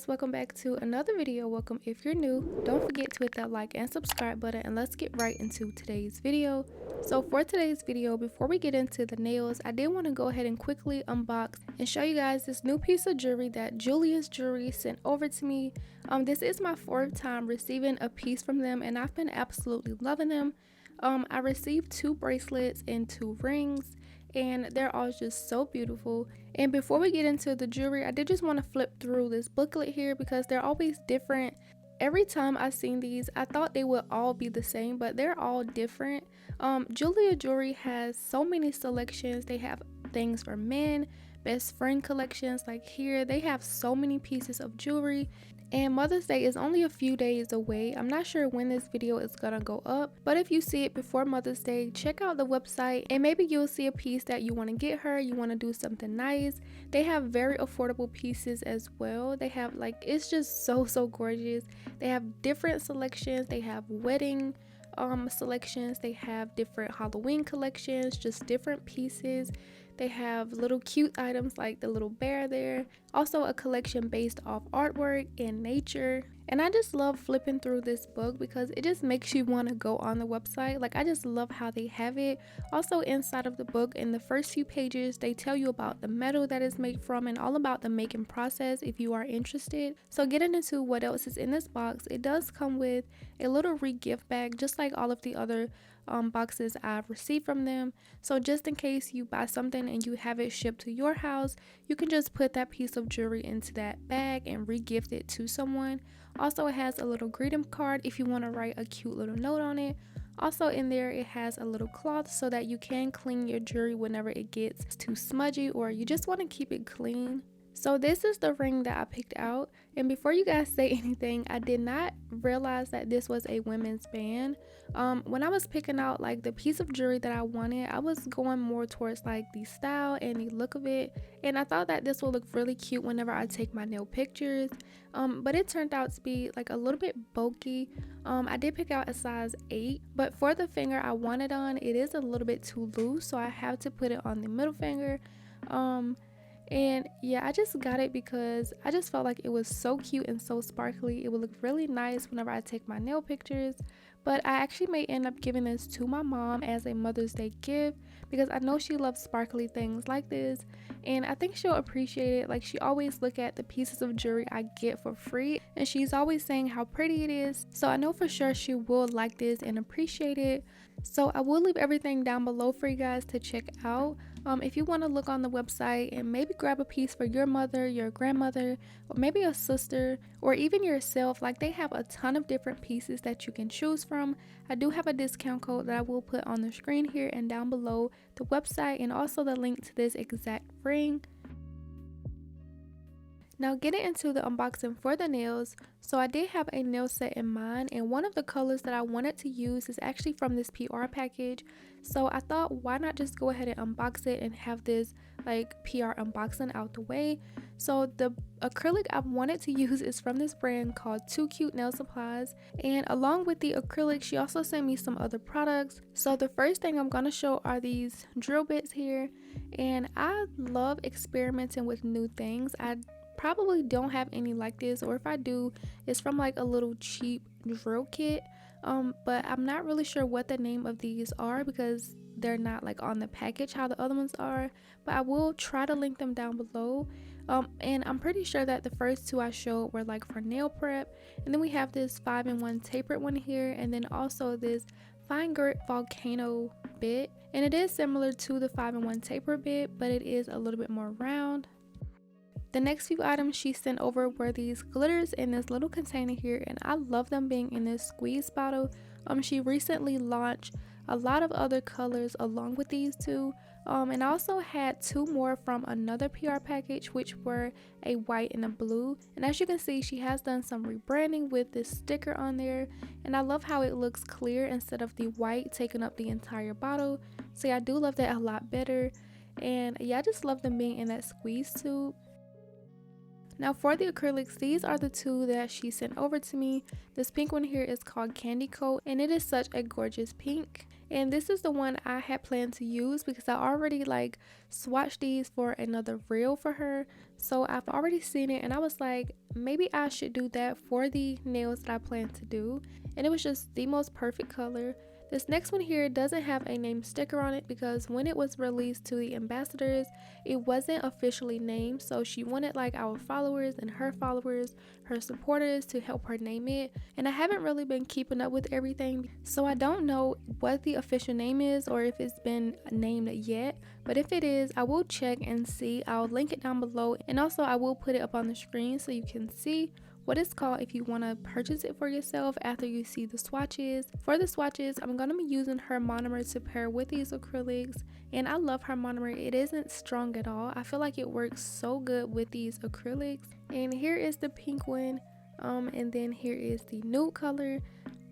guys, welcome back to another video. Welcome if you're new. Don't forget to hit that like and subscribe button, and let's get right into today's video. So for today's video, before we get into the nails, I did want to go ahead and quickly unbox and show you guys this new piece of jewelry that Jeulia's Jewelry sent over to me. This is my fourth time receiving a piece from them, and I've been absolutely loving them. I received 2 bracelets and 2 rings, and they're all just so beautiful. And before we get into the jewelry, I did just want to flip through this booklet here because they're always different. Every time I've seen these, I thought they would all be the same, but they're all different. Jeulia Jewelry has so many selections. They have things for men, best friend collections. Like here, they have so many pieces of jewelry. And Mother's Day is only a few days away. I'm not sure when this video is gonna go up, but if you see it before Mother's Day, check out the website and maybe you'll see a piece that you want to get her. You want to do something nice. They have very affordable pieces as well. They have, like, it's just so gorgeous. They have different selections. They have wedding selections. They have different Halloween collections, just different pieces. They have little cute items like the little bear there. Also a collection based off artwork and nature. And I just love flipping through this book because it just makes you want to go on the website. Like, I just love how they have it. Also inside of the book, in the first few pages, they tell you about the metal that it's made from and all about the making process if you are interested. So getting into what else is in this box, it does come with a little re-gift bag, just like all of the other boxes I've received from them. So just in case you buy something and you have it shipped to your house, you can just put that piece of jewelry into that bag and re-gift it to someone. Also, it has a little greeting card if you want to write a cute little note on it. Also in there, it has a little cloth so that you can clean your jewelry whenever it gets too smudgy or you just want to keep it clean. So this is the ring that I picked out, and before you guys say anything, I did not realize that this was a women's band. When I was picking out like the piece of jewelry that I wanted, I was going more towards like the style and the look of it, and I thought that this would look really cute whenever I take my nail pictures, but it turned out to be like a little bit bulky. I did pick out a size 8, but for the finger I want it on, it is a little bit too loose, so I have to put it on the middle finger. And yeah, I just got it because I just felt like it was so cute and so sparkly. It would look really nice whenever I take my nail pictures. But I actually may end up giving this to my mom as a Mother's Day gift because I know she loves sparkly things like this, and I think she'll appreciate it. Like, she always look at the pieces of jewelry I get for free, and she's always saying how pretty it is. So I know for sure she will like this and appreciate it. So I will leave everything down below for you guys to check out. If you want to look on the website and maybe grab a piece for your mother, your grandmother, or maybe a sister, or even yourself, like, they have a ton of different pieces that you can choose from. I do have a discount code that I will put on the screen here and down below, the website and also the link to this exact ring. Now getting into the unboxing for the nails, so I did have a nail set in mind, and one of the colors that I wanted to use is actually from this PR package. So I thought, why not just go ahead and unbox it and have this like PR unboxing out the way. So the acrylic I wanted to use is from this brand called Too Cute Nail Supplies, and along with the acrylic, she also sent me some other products. So the first thing I'm going to show are these drill bits here, and I love experimenting with new things. I probably don't have any like this, or if I do, it's from like a little cheap drill kit, but I'm not really sure what the name of these are because they're not like on the package how the other ones are, but I will try to link them down below. And I'm pretty sure that the first 2 I showed were like for nail prep, and then we have this 5-in-1 tapered one here, and then also this fine grit volcano bit, and it is similar to the 5-in-1 tapered bit, but it is a little bit more round. The next few items she sent over were these glitters in this little container here, and I love them being in this squeeze bottle. She recently launched a lot of other colors along with these 2, and I also had 2 more from another PR package, which were a white and a blue. And as you can see, she has done some rebranding with this sticker on there, and I love how it looks clear instead of the white taking up the entire bottle. So yeah, I do love that a lot better, and yeah, I just love them being in that squeeze tube. Now for the acrylics, these are the two that she sent over to me. This pink one here is called Candy Coat, and it is such a gorgeous pink. And this is the one I had planned to use because I already like swatched these for another reel for her. So I've already seen it and I was like, maybe I should do that for the nails that I plan to do. And it was just the most perfect color. This next one here doesn't have a name sticker on it because when it was released to the ambassadors, it wasn't officially named. So she wanted like our followers and her followers, her supporters, to help her name it. And I haven't really been keeping up with everything, so I don't know what the official name is or if it's been named yet. But if it is, I will check and see. I'll link it down below, and also I will put it up on the screen so you can see what it's called if you want to purchase it for yourself after you see the swatches. For the swatches, I'm going to be using her monomer to pair with these acrylics, and I love her monomer. It isn't strong at all. I feel like it works so good with these acrylics. And here is the pink one, and then here is the nude color.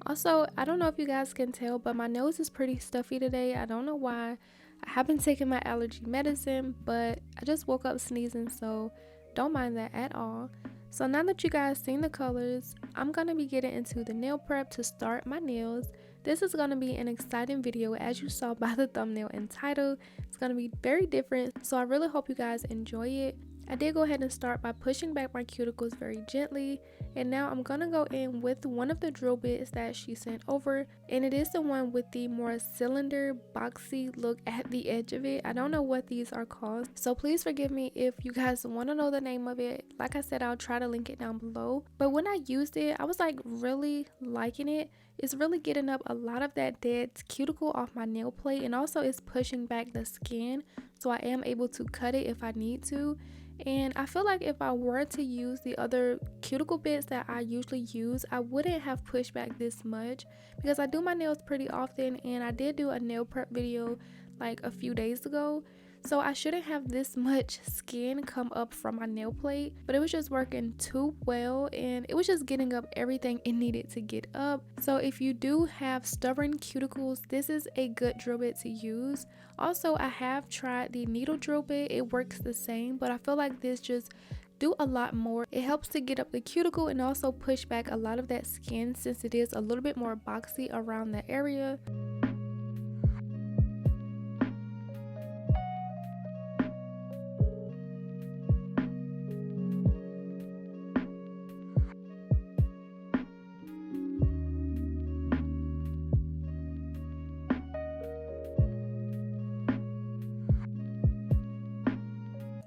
Also, I don't know if you guys can tell, but my nose is pretty stuffy today. I don't know why. I haven't taken my allergy medicine, but I just woke up sneezing, so don't mind that at all. So now that you guys seen the colors, I'm going to be getting into the nail prep to start my nails. This is going to be an exciting video, as you saw by the thumbnail and title. It's going to be very different, so I really hope you guys enjoy it. I did go ahead and start by pushing back my cuticles very gently, and now I'm going to go in with one of the drill bits that she sent over, and it is the one with the more cylinder boxy look at the edge of it. I don't know what these are called, so please forgive me if you guys want to know the name of it. Like I said, I'll try to link it down below. But when I used it, I was like really liking it. It's really getting up a lot of that dead cuticle off my nail plate, and also it's pushing back the skin, so I am able to cut it if I need to. And I feel like if I were to use the other cuticle bits that I usually use, I wouldn't have pushed back this much because I do my nails pretty often, and I did do a nail prep video like a few days ago. So I shouldn't have this much skin come up from my nail plate, but it was just working too well, and it was just getting up everything it needed to get up. So if you do have stubborn cuticles, this is a good drill bit to use. Also, I have tried the needle drill bit. It works the same, but I feel like this just do a lot more. It helps to get up the cuticle and also push back a lot of that skin since it is a little bit more boxy around the area.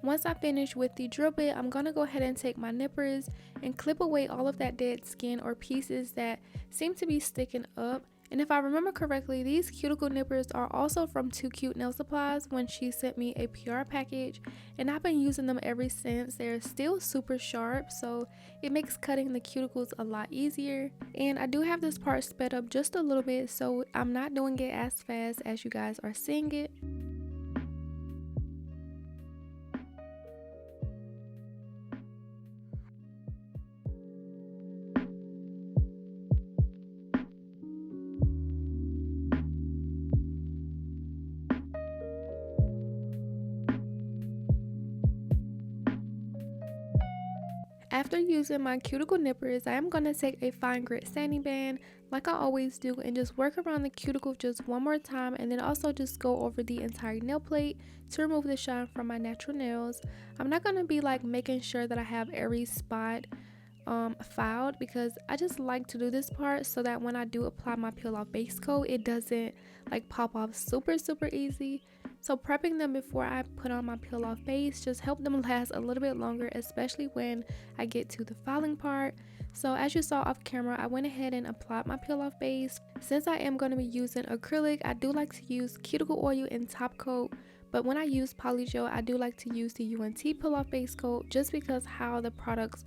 Once I finish with the drill bit, I'm going to go ahead and take my nippers and clip away all of that dead skin or pieces that seem to be sticking up. And if I remember correctly, these cuticle nippers are also from Too Cute Nail Supplies when she sent me a PR package, and I've been using them ever since. They're still super sharp, so it makes cutting the cuticles a lot easier. And I do have this part sped up just a little bit, so I'm not doing it as fast as you guys are seeing it. After using my cuticle nippers, I am going to take a fine grit sanding band like I always do and just work around the cuticle just one more time, and then also just go over the entire nail plate to remove the shine from my natural nails. I'm not going to be like making sure that I have every spot filed because I just like to do this part so that when I do apply my peel off base coat, it doesn't like pop off super easy. So prepping them before I put on my peel off base just help them last a little bit longer, especially when I get to the filing part. So as you saw off camera, I went ahead and applied my peel off base. Since I am going to be using acrylic, I do like to use cuticle oil and top coat. But when I use polygel, I do like to use the UNT peel off base coat just because how the products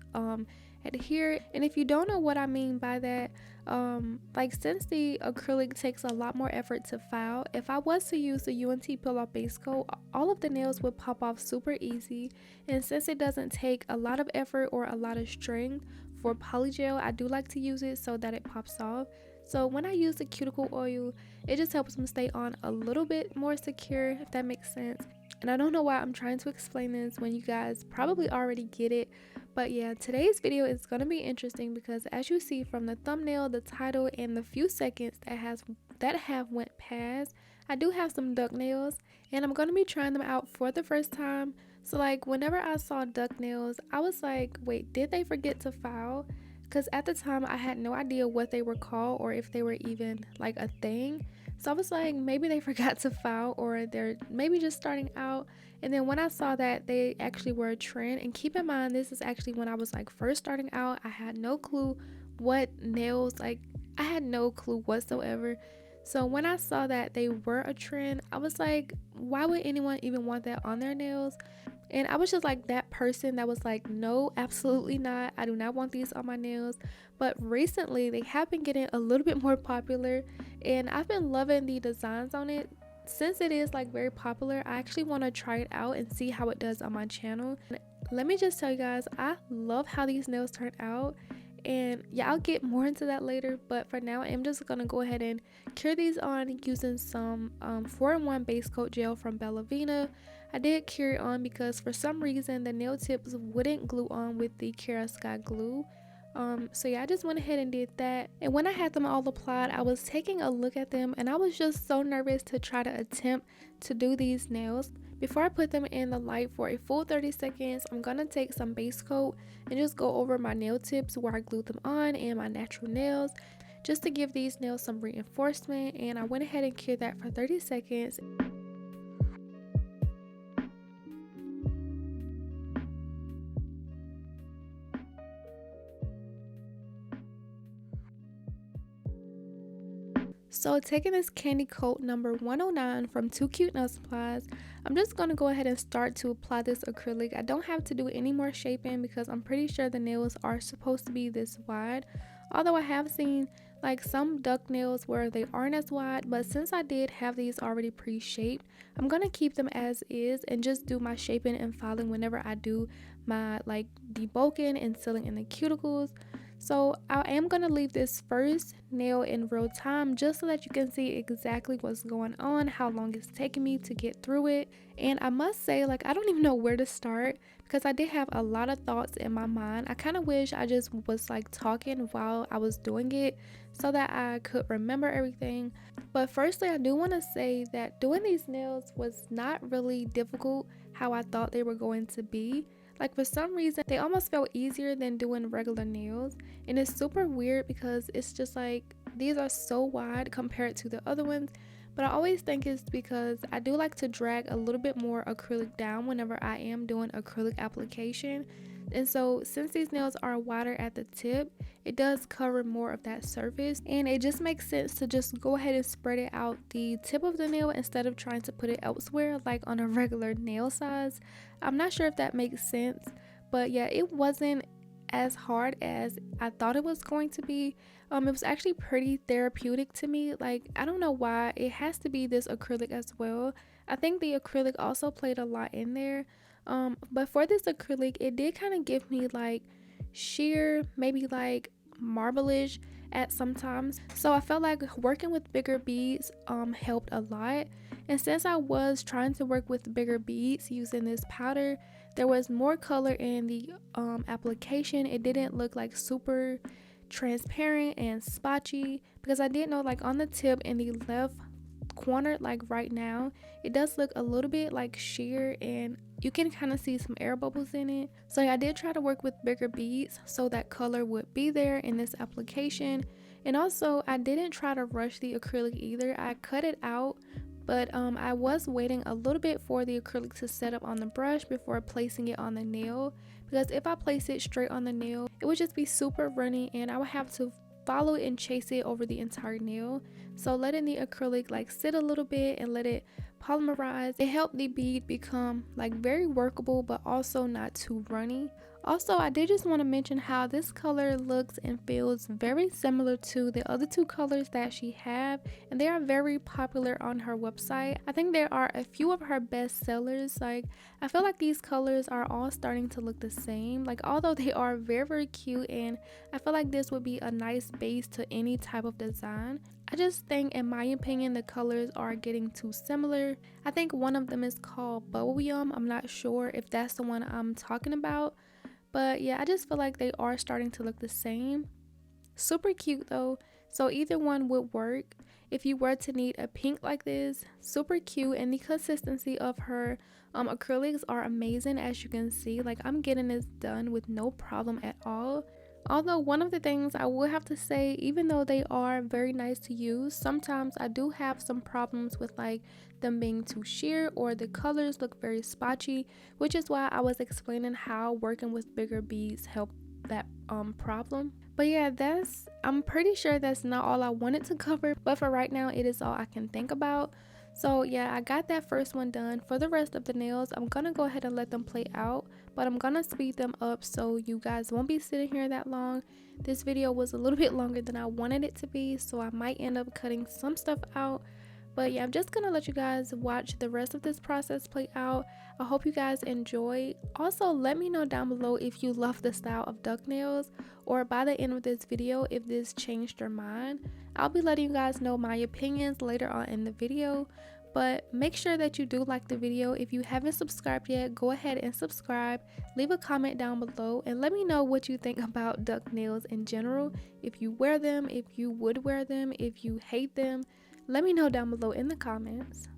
adhere. And if you don't know what I mean by that, like since the acrylic takes a lot more effort to file, if I was to use the UNT peel off base coat, all of the nails would pop off super easy. And since it doesn't take a lot of effort or a lot of strength for polygel, I do like to use it so that it pops off. So when I use the cuticle oil, it just helps them stay on a little bit more secure, if that makes sense. And I don't know why I'm trying to explain this when you guys probably already get it, But yeah, today's video is going to be interesting because as you see from the thumbnail, the title, and the few seconds that have went past, I do have some duck nails and I'm going to be trying them out for the first time. So like whenever I saw duck nails, I was like, wait, did they forget to file? Because at the time I had no idea what they were called or if they were even like a thing. So I was like, maybe they forgot to file or they're maybe just starting out. And then when I saw that they actually were a trend, and keep in mind this is actually when I was like first starting out, I had no clue what nails, like I had no clue whatsoever. So when I saw that they were a trend, I was like, why would anyone even want that on their nails? And I was just like that person that was like, no, absolutely not. I do not want these on my nails. But recently they have been getting a little bit more popular and I've been loving the designs on it. Since it is like very popular, I actually want to try it out and see how it does on my channel. Let me just tell you guys, I love how these nails turn out. And yeah, I'll get more into that later, but for now I'm just gonna go ahead and cure these on using some 4-in-1 base coat gel from Bellavina. I did cure it on because for some reason the nail tips wouldn't glue on with the Kiara Sky glue. So yeah, I just went ahead and did that, and when I had them all applied, I was taking a look at them and I was just so nervous to try to attempt to do these nails. Before I put them in the light for a full 30 seconds, I'm gonna take some base coat and just go over my nail tips where I glued them on and my natural nails, just to give these nails some reinforcement. And I went ahead and cured that for 30 seconds. So taking this candy coat number 109 from Too Cute Nail Supplies, I'm just going to go ahead and start to apply this acrylic. I don't have to do any more shaping because I'm pretty sure the nails are supposed to be this wide. Although I have seen like some duck nails where they aren't as wide, but since I did have these already pre-shaped, I'm going to keep them as is and just do my shaping and filing whenever I do my like debulking and sealing in the cuticles. So I am going to leave this first nail in real time just so that you can see exactly what's going on, how long it's taking me to get through it. And I must say, like, I don't even know where to start because I did have a lot of thoughts in my mind. I kind of wish I just was like talking while I was doing it so that I could remember everything. But firstly, I do want to say that doing these nails was not really difficult how I thought they were going to be. Like for some reason they almost felt easier than doing regular nails, and it's super weird because it's just like these are so wide compared to the other ones. But I always think it's because I do like to drag a little bit more acrylic down whenever I am doing acrylic application. And so since these nails are wider at the tip, it does cover more of that surface, and it just makes sense to just go ahead and spread it out the tip of the nail instead of trying to put it elsewhere like on a regular nail size. I'm not sure if that makes sense, but yeah, it wasn't as hard as I thought it was going to be. It was actually pretty therapeutic to me. Like, I don't know why it has to be this acrylic as well. I think the acrylic also played a lot in there. But for this acrylic, it did kind of give me like sheer, maybe like marbleish at sometimes. So I felt like working with bigger beads helped a lot. And since I was trying to work with bigger beads using this powder, there was more color in the application. It didn't look like super transparent and spotchy, because I did know like on the tip in the left corner, like right now, it does look a little bit like sheer and you can kind of see some air bubbles in it. So yeah, I did try to work with bigger beads so that color would be there in this application. And also I didn't try to rush the acrylic either. I cut it out, but I was waiting a little bit for the acrylic to set up on the brush before placing it on the nail, because if I place it straight on the nail, it would just be super runny and I would have to follow it and chase it over the entire nail. So letting the acrylic like sit a little bit and let it polymerize, it helped the bead become like very workable but also not too runny. Also, I did just want to mention how this color looks and feels very similar to the other two colors that she have, and they are very popular on her website. I think there are a few of her best sellers. Like, I feel like these colors are all starting to look the same, like although they are very, very cute, and I feel like this would be a nice base to any type of design. I just think, in my opinion, the colors are getting too similar. I think one of them is called Bubblegum. I'm not sure if that's the one I'm talking about. But yeah, I just feel like they are starting to look the same. Super cute though, so either one would work. If you were to need a pink like this, super cute, and the consistency of her acrylics are amazing. As you can see, like, I'm getting this done with no problem at all. Although one of the things I will have to say, even though they are very nice to use, sometimes I do have some problems with like them being too sheer or the colors look very spotchy, which is why I was explaining how working with bigger beads help that problem. But yeah, I'm pretty sure that's not all I wanted to cover, but for right now it is all I can think about. So yeah, I got that first one done. For the rest of the nails, I'm gonna go ahead and let them play out, but I'm gonna speed them up so you guys won't be sitting here that long. This video was a little bit longer than I wanted it to be, so I might end up cutting some stuff out. But yeah, I'm just gonna let you guys watch the rest of this process play out. I hope you guys enjoy. Also, let me know down below if you love the style of duck nails, or by the end of this video if this changed your mind. I'll be letting you guys know my opinions later on in the video. But make sure that you do like the video. If you haven't subscribed yet, go ahead and subscribe. Leave a comment down below and let me know what you think about duck nails in general. If you wear them, if you would wear them, if you hate them, let me know down below in the comments.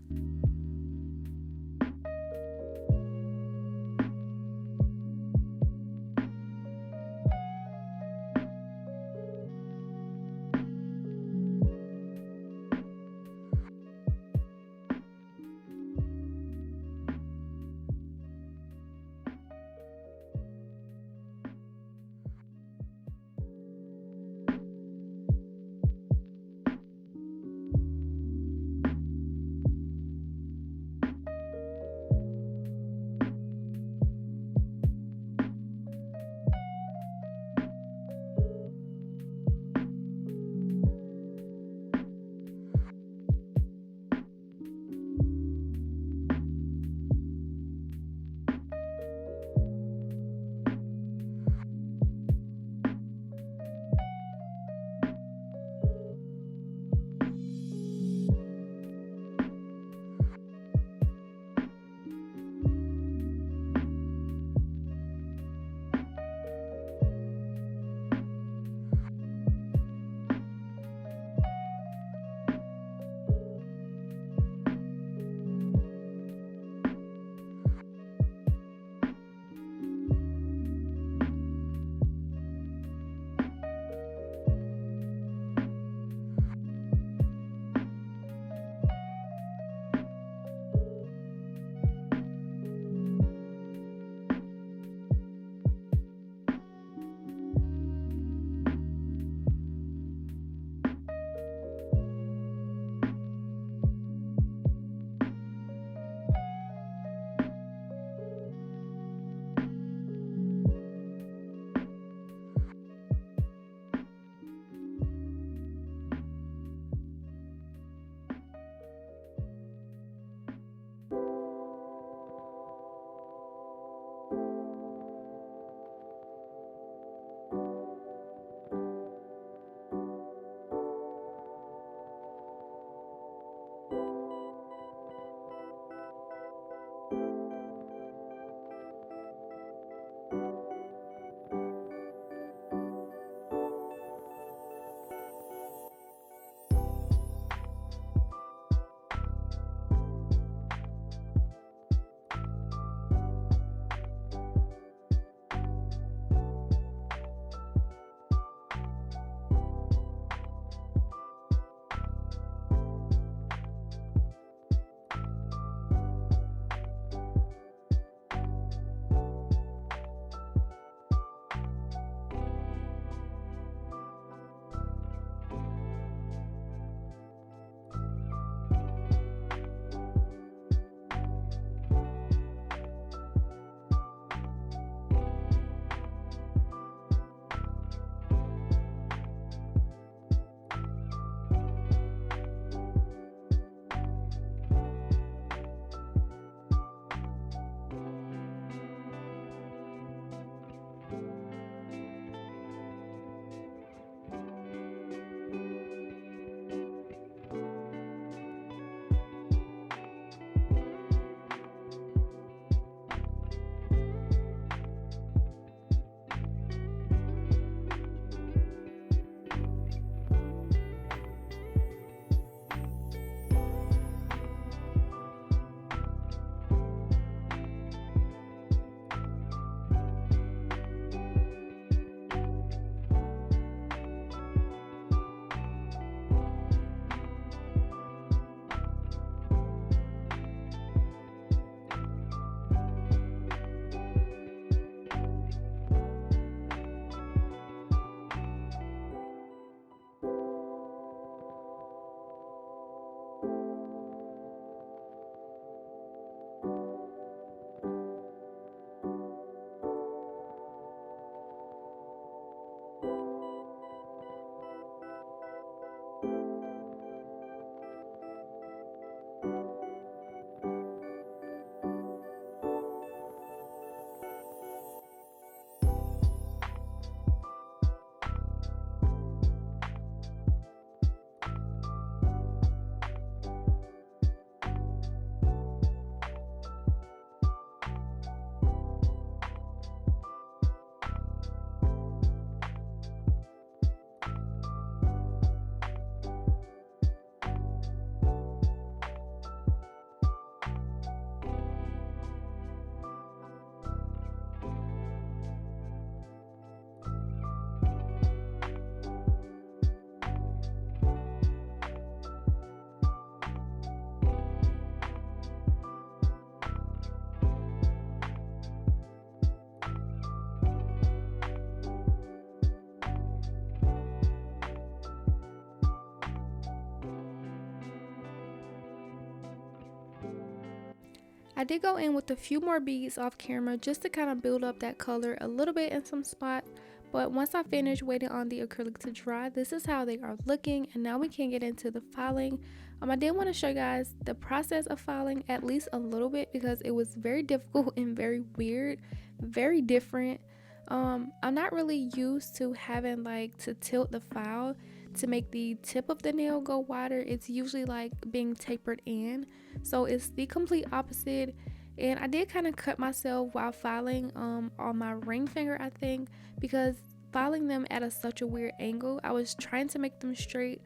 I did go in with a few more beads off camera just to kind of build up that color a little bit in some spots. But once I finished waiting on the acrylic to dry, this is how they are looking. And now we can get into the filing. I did want to show you guys the process of filing at least a little bit because it was very difficult and very weird, very different. I'm not really used to having like to tilt the file to make the tip of the nail go wider. It's usually like being tapered in, so it's the complete opposite. And I did kind of cut myself while filing on my ring finger, I think, because filing them at such a weird angle. I was trying to make them straight,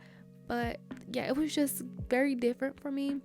but yeah, it was just very different for me.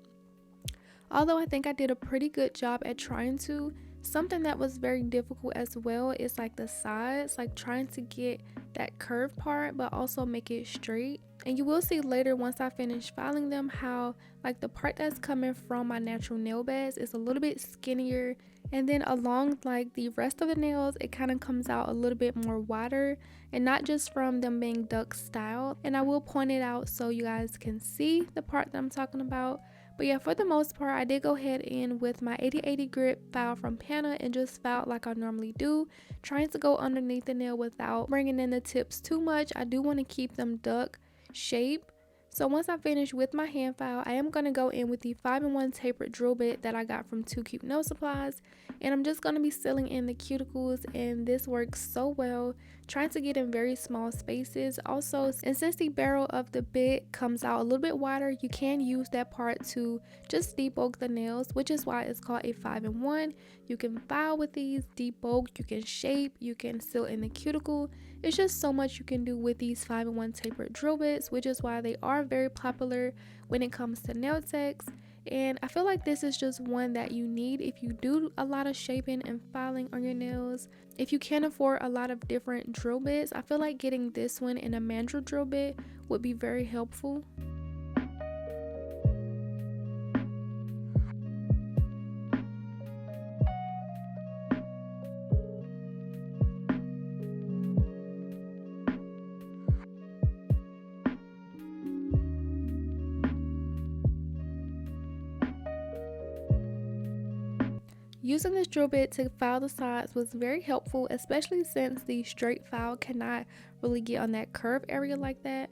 Although I think I did a pretty good job at trying to. Something that was very difficult as well is like the sides, like trying to get that curved part but also make it straight. And you will see later once I finish filing them how like the part that's coming from my natural nail beds is a little bit skinnier, and then along like the rest of the nails it kind of comes out a little bit more wider, and not just from them being duck style. And I will point it out so you guys can see the part that I'm talking about. But yeah, for the most part, I did go ahead in with my 8080 grip file from Pana and just filed like I normally do, trying to go underneath the nail without bringing in the tips too much. I do want to keep them duck shape. So once I finish with my hand file, I am going to go in with the 5-in-1 tapered drill bit that I got from 2 Cute Nail Supplies, and I'm just going to be sealing in the cuticles, and this works so well, trying to get in very small spaces. Also, and since the barrel of the bit comes out a little bit wider, you can use that part to just debulk the nails, which is why it's called a 5-in-1. You can file with these, debulk, you can shape, you can seal in the cuticle. It's just so much you can do with these 5-in-1 tapered drill bits, which is why they are very popular when it comes to nail techs. And I feel like this is just one that you need if you do a lot of shaping and filing on your nails. If you can't afford a lot of different drill bits, I feel like getting this one and a mandrel drill bit would be very helpful. Using this drill bit to file the sides was very helpful, especially since the straight file cannot really get on that curve area like that.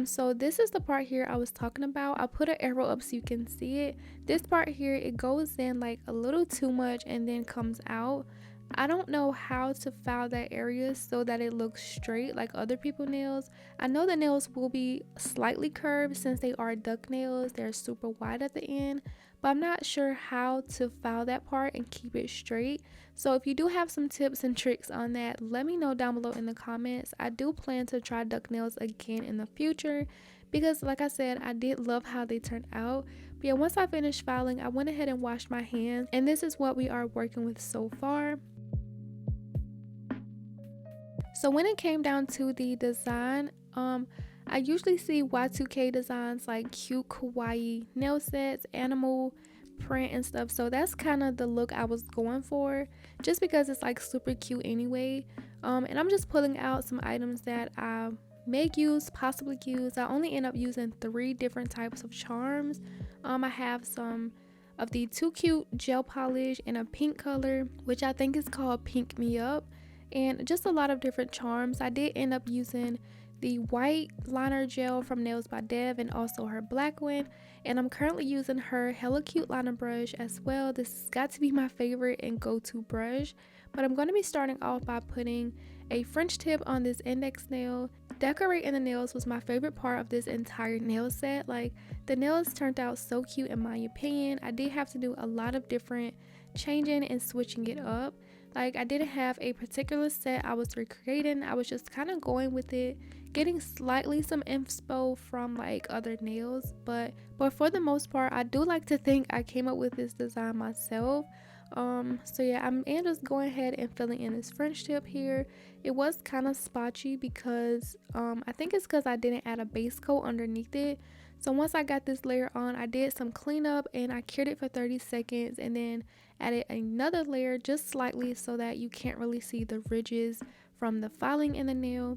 So this is the part here I was talking about. I'll put an arrow up so you can see it. This part here, it goes in like a little too much and then comes out. I don't know how to file that area so that it looks straight like other people's nails. I know the nails will be slightly curved since they are duck nails. They're super wide at the end, but I'm not sure how to file that part and keep it straight. So if you do have some tips and tricks on that, let me know down below in the comments. I do plan to try duck nails again in the future because like I said, I did love how they turned out. But yeah, once I finished filing, I went ahead and washed my hands, and this is what we are working with so far. So when it came down to the design, I usually see Y2K designs like cute kawaii nail sets, animal print and stuff. So that's kind of the look I was going for, just because it's like super cute anyway. And I'm just pulling out some items that I may use, possibly use. I only end up using 3 different types of charms. I have some of the Too Cute gel polish in a pink color, which I think is called Pink Me Up, and just a lot of different charms. I did end up using the white liner gel from nailzbydev and also her black one, and I'm currently using her hella cute liner brush as well. This has got to be my favorite and go-to brush, but I'm going to be starting off by putting a French tip on this index nail. Decorating the nails was my favorite part of this entire nail set. Like, the nails turned out so cute in my opinion. I did have to do a lot of different changing and switching it up. Like, I didn't have a particular set I was recreating. I was just kind of going with it, getting slightly some inspo from like other nails, but for the most part, I do like to think I came up with this design myself. So yeah, I'm just going ahead and filling in this French tip here. It was kind of spotchy because I think it's because I didn't add a base coat underneath it. So once I got this layer on, I did some cleanup and I cured it for 30 seconds and then added another layer just slightly so that you can't really see the ridges from the filing in the nail.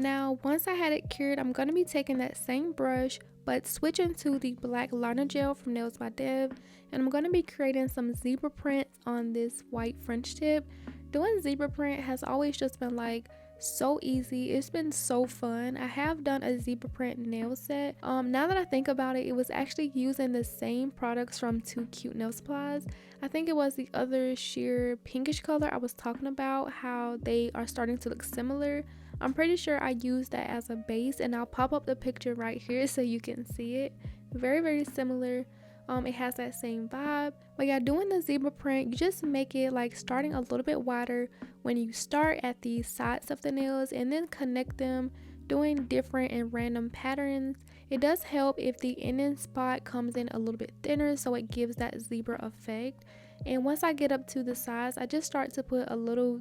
Now once I had it cured, I'm going to be taking that same brush but switching to the black liner gel from nailzbydev, and I'm going to be creating some zebra prints on this white French tip. Doing zebra print has always just been like so easy. It's been so fun. I have done a zebra print nail set. Now that I think about it, it was actually using the same products from Too Cute Nail Supplies. I think it was the other sheer pinkish color I was talking about, how they are starting to look similar. I'm pretty sure I used that as a base, and I'll pop up the picture right here so you can see it. Very similar. It has that same vibe. But yeah, doing the zebra print, you just make it like starting a little bit wider when you start at the sides of the nails and then connect them, doing different and random patterns. It does help if the ending spot comes in a little bit thinner, so it gives that zebra effect. And once I get up to the sides, I just start to put a little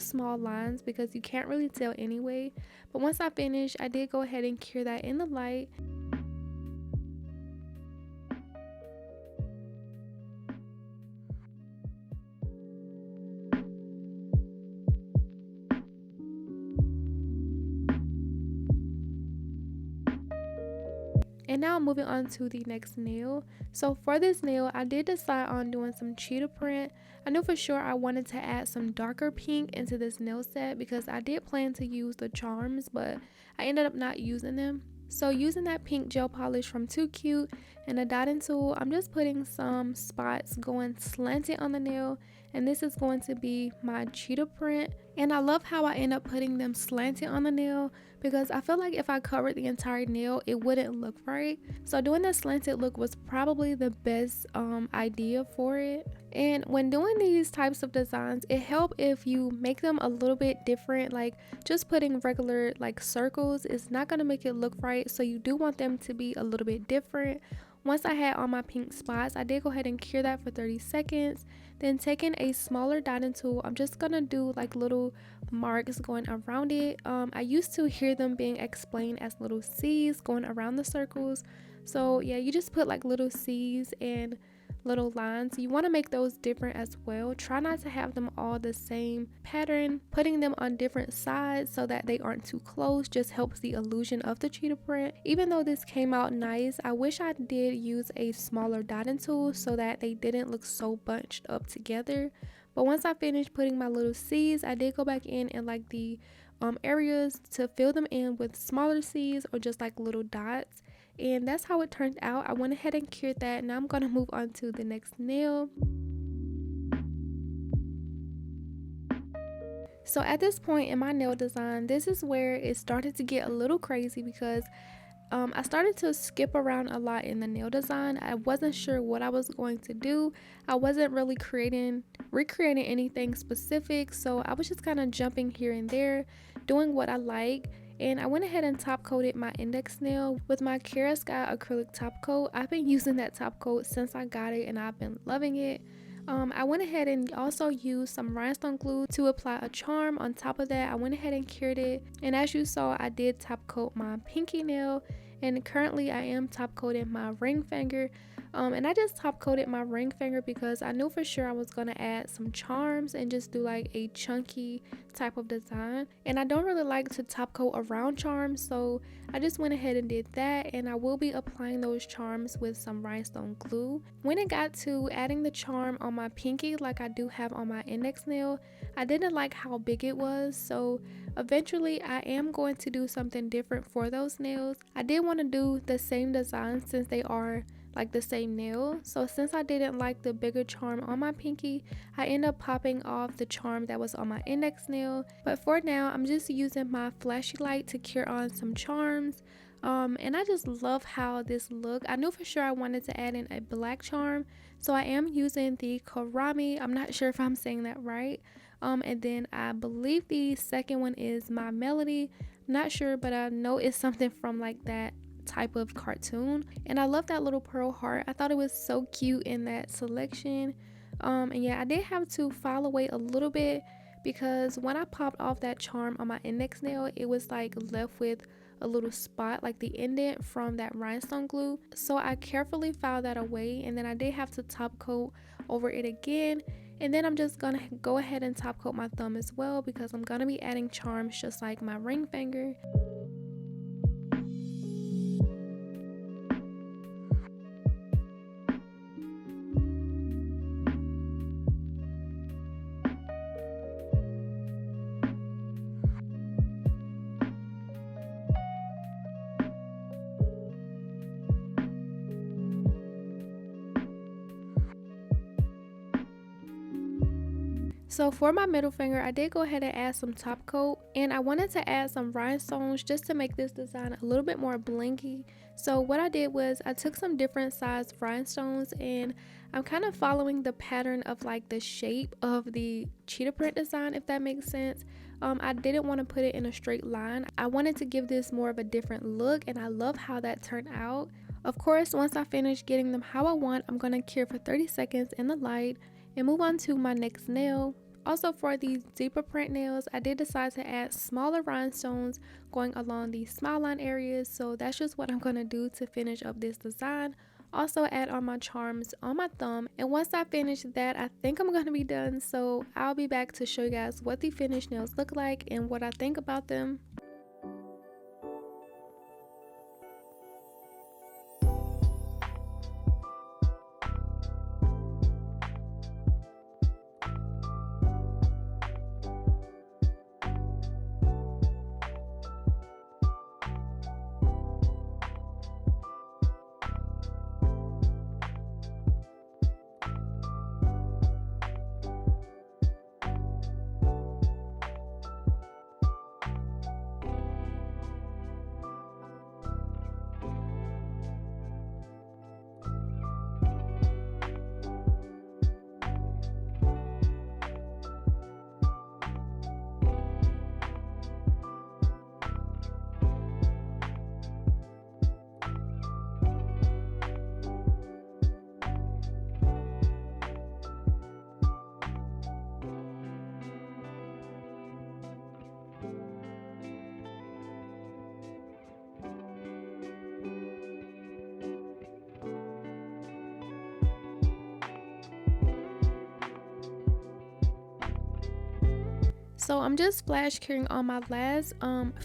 small lines because you can't really tell anyway. But once I finish, I did go ahead and cure that in the light. And now moving on to the next nail. So for this nail, I did decide on doing some cheetah print. I knew for sure I wanted to add some darker pink into this nail set because I did plan to use the charms, but I ended up not using them. So using that pink gel polish from Too Cute and a dotting tool, I'm just putting some spots going slanted on the nail, and this is going to be my cheetah print. And I love how I end up putting them slanted on the nail because I feel like if I covered the entire nail, it wouldn't look right. So doing the slanted look was probably the best idea for it. And when doing these types of designs, it helps if you make them a little bit different. Like just putting regular like circles is not going to make it look right, so you do want them to be a little bit different. Once I had all my pink spots, I did go ahead and cure that for 30 seconds. Then taking a smaller dotting tool, I'm just gonna do like little marks going around it. I used to hear them being explained as little C's going around the circles. So yeah, you just put like little C's and little lines. You want to make those different as well. Try not to have them all the same pattern. Putting them on different sides so that they aren't too close just helps the illusion of the cheetah print. Even though this came out nice, I wish I did use a smaller dotting tool so that they didn't look so bunched up together. But once I finished putting my little C's, I did go back in and like the areas to fill them in with smaller C's or just like little dots. And that's how it turned out. I went ahead and cured that. Now I'm going to move on to the next nail. So at this point in my nail design, this is where it started to get a little crazy because I started to skip around a lot in the nail design. I wasn't sure what I was going to do. I wasn't really recreating anything specific, so I was just kind of jumping here and there, doing what I like. And I went ahead and top coated my index nail with my Kiara acrylic top coat. I've been using that top coat since I got it and I've been loving it. I went ahead and also used some rhinestone glue to apply a charm. On top of that, I went ahead and cured it. And as you saw, I did top coat my pinky nail. And currently I am top coating my ring finger. And I just top coated my ring finger because I knew for sure I was going to add some charms and just do like a chunky type of design. And I don't really like to top coat around charms, so I just went ahead and did that. And I will be applying those charms with some rhinestone glue. When it got to adding the charm on my pinky like I do have on my index nail, I didn't like how big it was, so eventually I am going to do something different for those nails. I did want to do the same design since they are like the same nail. So since I didn't like the bigger charm on my pinky, I ended up popping off the charm that was on my index nail. But for now, I'm just using my flashy light to cure on some charms. And I just love how this look. I knew for sure I wanted to add in a black charm, so I am using the Karami. I'm not sure if I'm saying that right. And then I believe the second one is My Melody. Not sure, but I know it's something from like that type of cartoon. And I love that little pearl heart. I thought it was so cute in that selection. And yeah, I did have to file away a little bit because when I popped off that charm on my index nail, it was like left with a little spot, like the indent from that rhinestone glue. So I carefully filed that away, and then I did have to top coat over it again. And then I'm just gonna go ahead and top coat my thumb as well, because I'm gonna be adding charms just like my ring finger. So for my middle finger, I did go ahead and add some top coat, and I wanted to add some rhinestones just to make this design a little bit more blingy. So what I did was I took some different size rhinestones, and I'm kind of following the pattern of like the shape of the cheetah print design, if that makes sense. I didn't want to put it in a straight line. I wanted to give this more of a different look, and I love how that turned out. Of course, once I finish getting them how I want, I'm going to cure for 30 seconds in the light and move on to my next nail. Also, for these deeper print nails, I did decide to add smaller rhinestones going along the smile line areas, so that's just what I'm going to do to finish up this design. Also add on my charms on my thumb, and once I finish that, I think I'm going to be done. So I'll be back to show you guys what the finished nails look like and what I think about them. So I'm just flash curing on my last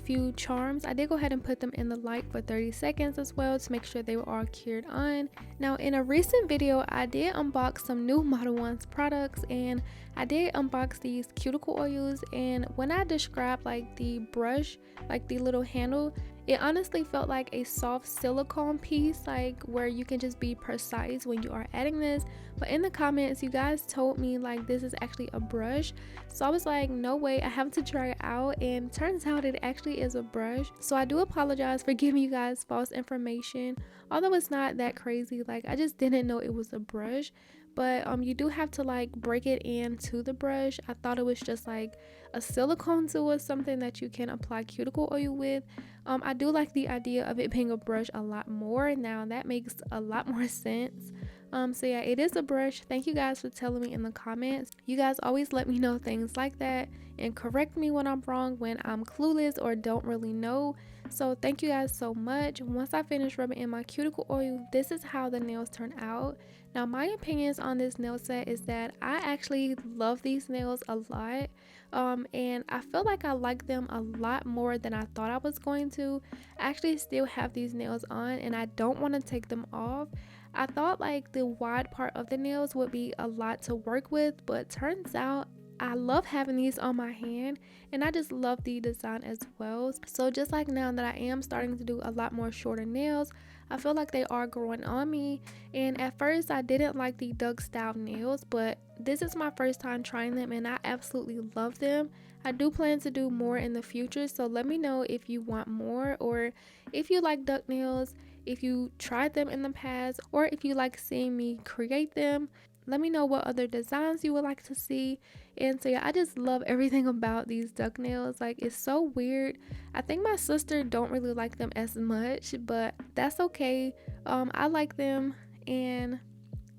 few charms. I did go ahead and put them in the light for 30 seconds as well to make sure they were all cured on. Now in a recent video, I did unbox some new Model 1's products, and I did unbox these cuticle oils, and when I described like the brush, like the little handle, it honestly felt like a soft silicone piece, like where you can just be precise when you are adding this. But in the comments, you guys told me like this is actually a brush, so I was like, no way, I have to try it out, and turns out it actually is a brush. So I do apologize for giving you guys false information, although it's not that crazy. Like, I just didn't know it was a brush. But you do have to like break it into the brush. I thought it was just like a silicone tool or something that you can apply cuticle oil with. I do like the idea of it being a brush a lot more now. That makes a lot more sense. So yeah, it is a brush. Thank you guys for telling me in the comments. You guys always let me know things like that and correct me when I'm wrong, when I'm clueless or don't really know. So thank you guys so much. Once I finish rubbing in my cuticle oil, this is how the nails turn out. Now my opinions on this nail set is that I actually love these nails a lot, and I feel like I like them a lot more than I thought I was going to. I actually still have these nails on and I don't want to take them off. I thought like the wide part of the nails would be a lot to work with, but turns out I love having these on my hand, and I just love the design as well. So just like now that I am starting to do a lot more shorter nails, I feel like they are growing on me. And at first I didn't like the duck style nails, but this is my first time trying them and I absolutely love them. I do plan to do more in the future, so let me know if you want more, or if you like duck nails, if you tried them in the past, or if you like seeing me create them. Let me know what other designs you would like to see. And so yeah, I just love everything about these duck nails. Like, it's so weird. I think my sister don't really like them as much, but that's okay. I like them, and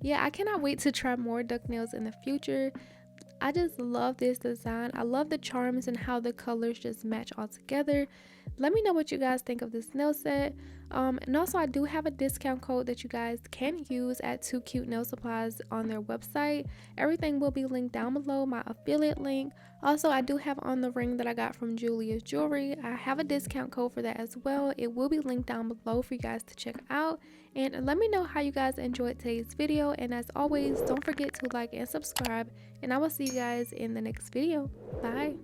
yeah, I cannot wait to try more duck nails in the future. I just love this design. I love the charms and how the colors just match all together. Let me know what you guys think of this nail set. And also I do have a discount code that you guys can use at Too Cute Nail Supplies on their website. Everything will be linked down below, my affiliate link. Also, I do have on the ring that I got from Julia's Jewelry. I have a discount code for that as well. It will be linked down below for you guys to check out. And let me know how you guys enjoyed today's video. And as always, don't forget to like and subscribe. And I will see you guys in the next video. Bye.